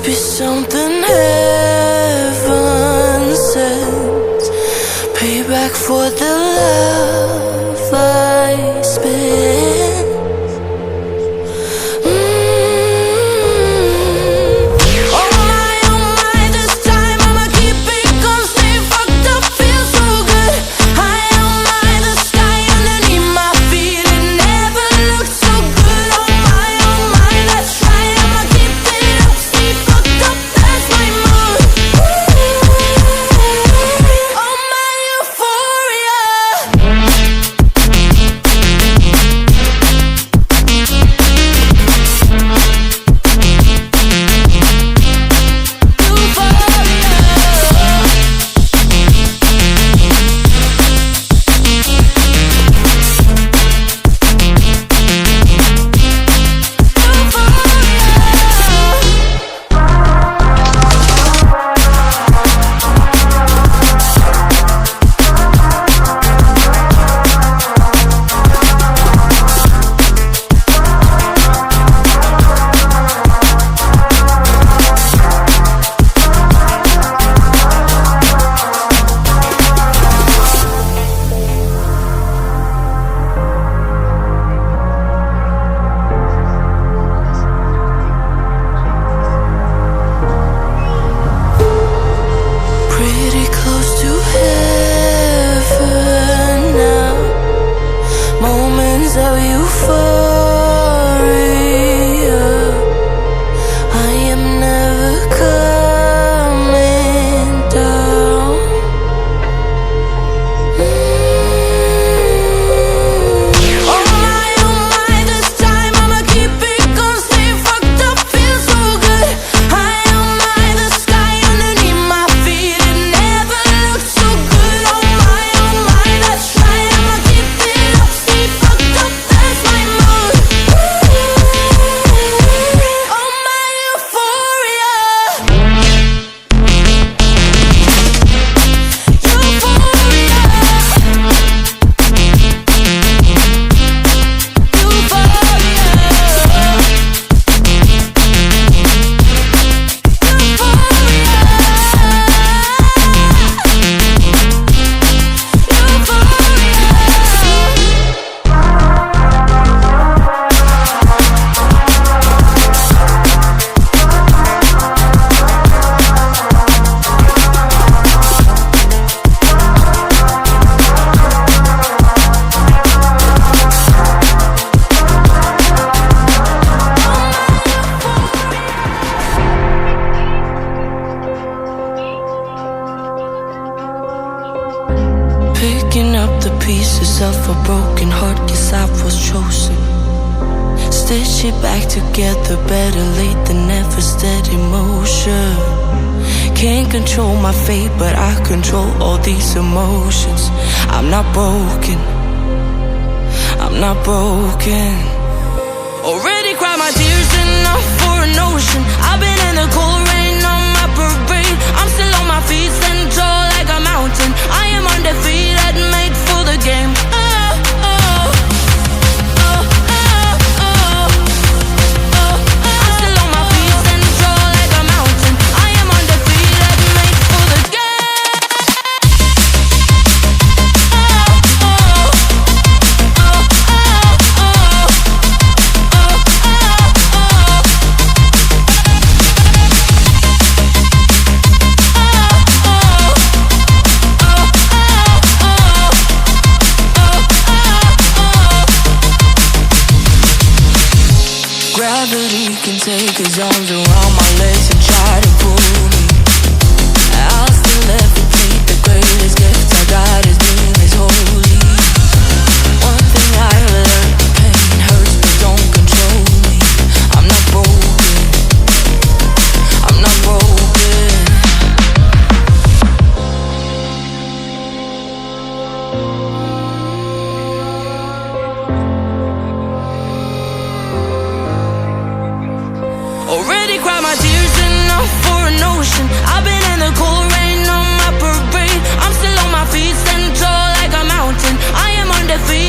be something heaven sent. Payback for the love I spent. Picking up the pieces of a broken heart, yes, I was chosen. Stitch it back together, better late than never, steady motion. Can't control my fate, but I control all these emotions. I'm not broken, I'm not broken. Already cried my tears enough for an ocean. I've been in the cold rain on my parade. I'm still on my feet, stand tall like a mountain. I am undefeated, made for the game. Gravity can take his arms around my legs and try to pull me. I'll still levitate. The greatest gift I got is being is holy. One thing I learned, pain hurts but don't control me. I'm not broken, I'm not broken. Already cried my tears enough for an ocean. I've been in the cold rain on my parade. I'm still on my feet, stand tall like a mountain. I am undefeated.